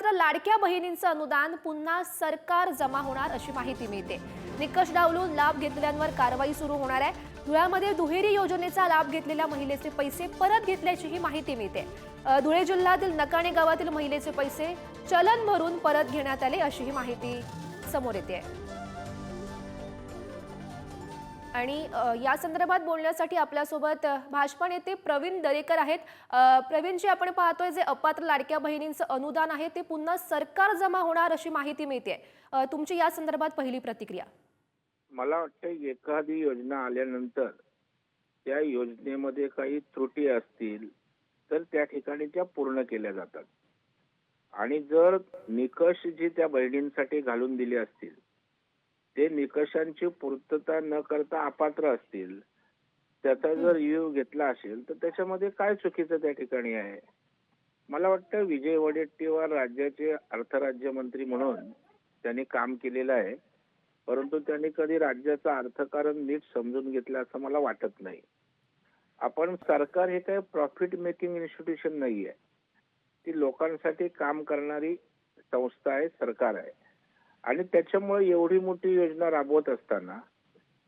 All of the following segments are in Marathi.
मात्र लाडक्या बहिणींचं अनुदान पुन्हा सरकार जमा होणार अशी माहिती मिळते। निकष डावलून लाभ घेतलेल्यांवर कारवाई सुरू होणार आहे। धुळ्यामध्ये दुहेरी योजनेचा लाभ घेतलेल्या महिलेचे पैसे परत घेतल्याचीही माहिती मिळते। धुळे जिल्ह्यातील नकाणे गावातील महिलेचे पैसे चलन भरून परत घेण्यात आले अशीही माहिती समोर येते। आणि या संदर्भात बोलण्यासाठी आपल्यासोबत भाजपा नेते प्रवीण दरेकर आहेत। प्रवीणजी, आपण पाहतोय जे अपात्र लाडक्या बहिणींचं अनुदान आहे ते पुन्हा सरकार जमा होणार अशी माहिती मिळते। तुमची या संदर्भात पहिली प्रतिक्रिया? मला वाटतं एखादी योजना आल्यानंतर त्या योजनेमध्ये काही त्रुटी असतील तर त्या ठिकाणी त्या पूर्ण केल्या जातात आणि जर निकष जे त्या बहिणींसाठी घालून दिले असतील ते निकषांची पूर्तता न करता अपात्र असतील, त्याचा जर रिव्ह्यू घेतला असेल तर त्याच्यामध्ये काय चुकीचं त्या ठिकाणी आहे? मला वाटतं विजय वडेट्टीवार राज्याचे अर्थराज्यमंत्री म्हणून त्यांनी काम केलेलं आहे, परंतु त्यांनी कधी राज्याचं अर्थकारण नीट समजून घेतलं असं मला वाटत नाही। आपण सरकार हे काही प्रॉफिट मेकिंग इन्स्टिट्यूशन नाहीये, ती लोकांसाठी काम करणारी संस्था आहे, सरकार आहे आणि त्याच्यामुळे एवढी मोठी योजना राबवत असताना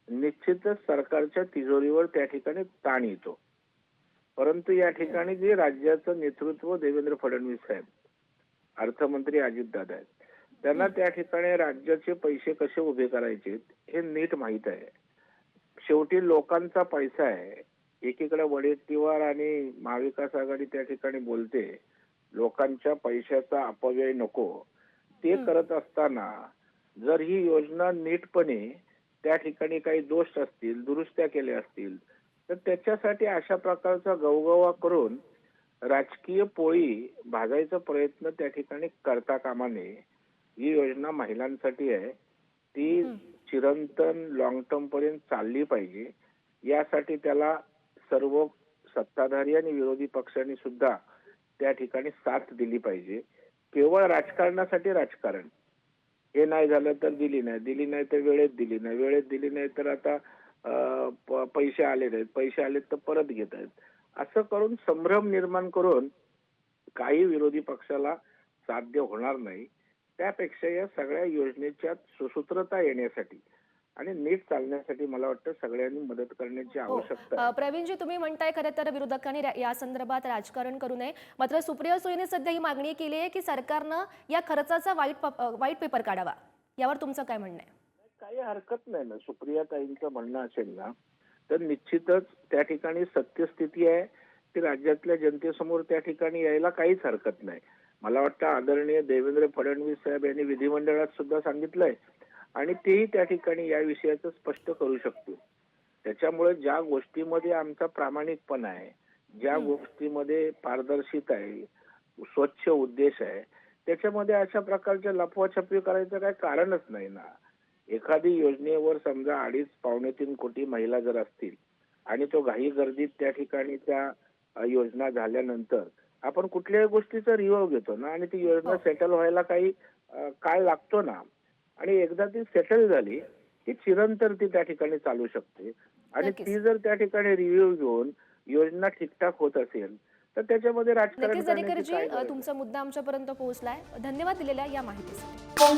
निश्चितच सरकारच्या तिजोरीवर त्या ठिकाणी ताण येतो। परंतु या ठिकाणी जे राज्याचं नेतृत्व देवेंद्र फडणवीस साहेब, अर्थमंत्री अजितदादा आहेत, त्यांना त्या ठिकाणी राज्याचे पैसे कसे उभे करायचे हे नीट माहित आहे। शेवटी लोकांचा पैसा आहे। एकीकडे वडेट्टीवार आणि महाविकास आघाडी त्या ठिकाणी बोलते लोकांच्या पैशाचा अपव्यय नको, ते करत असताना जर ही योजना नीटपणे त्या ठिकाणी काही दोष असतील, दुरुस्त्या केल्या असतील तर त्याच्यासाठी अशा प्रकारचा गवगवा करून राजकीय पोळी भाजायचा प्रयत्न त्या ठिकाणी करता कामा नये। ही योजना महिलांसाठी आहे, ती चिरंतन लॉंग टर्म पर्यंत चालली पाहिजे। यासाठी त्याला सर्व सत्ताधारी आणि विरोधी पक्षांनी सुद्धा त्या ठिकाणी साथ दिली पाहिजे। केवळ राजकारणासाठी राजकारण, हे नाही झालं तर दिली नाही तर वेळेत दिली नाही तर आता पैसे आले नाहीत, पैसे आले तर परत घेत आहेत, असं करून संभ्रम निर्माण करून काही विरोधी पक्षाला साध्य होणार नाही। त्यापेक्षा या सगळ्या योजनेच्या सुसूत्रता येण्यासाठी आणि नीट चालण्यासाठी मला वाटतं सगळ्यांनी मदत करण्याची आवश्यकता आहे। प्रवीणजी, तुम्ही म्हणताय खरं तर विरोधकांनी या संदर्भात राजकारण करू नये, मात्र सुप्रिया सुळेने सध्या ही मागणी केली आहे की सरकारनं या खर्चाचा वाईट पेपर काढावा। यावर तुमचं काय म्हणणं आहे? काही हरकत नाही ना, सुप्रिया ताईंचं म्हणणं असेल ना तर निश्चितच त्या ठिकाणी सत्यस्थिती आहे ती राज्यातल्या जनतेसमोर त्या ठिकाणी यायला काहीच हरकत नाही। मला वाटतं आदरणीय देवेंद्र फडणवीस साहेब यांनी विधिमंडळात सुद्धा सांगितलंय आणि तेही त्या ठिकाणी या विषयाचं स्पष्ट करू शकतो। त्याच्यामुळे ज्या गोष्टीमध्ये आमचा प्रामाणिकपणा आहे, ज्या गोष्टीमध्ये पारदर्शिता आहे, स्वच्छ उद्देश आहे, त्याच्यामध्ये अशा प्रकारच्या लफवाछपवी करायचं काही कारणच नाही ना। एखादी योजनेवर समजा 2.5-3 कोटी महिला जर असतील आणि तो घाई गर्दीत त्या ठिकाणी त्या योजना झाल्यानंतर आपण कुठल्याही गोष्टीचा रिव्ह्यू घेतो ना आणि ती योजना सेटल व्हायला काही काळ लागतो ना, आणि एकदा ती सेटल झाली की चिरंतर ती त्या ठिकाणी चालू शकते आणि ती जर त्या ठिकाणी रिव्ह्यू घेऊन योजना ठीकठाक होत असेल तर त्याच्यामध्ये राजकारण करण्याची काय गरज आहे? तुमचा मुद्दा आमच्यापर्यंत पोहोचलाय। धन्यवाद दिलेल्या या माहितीसाठी।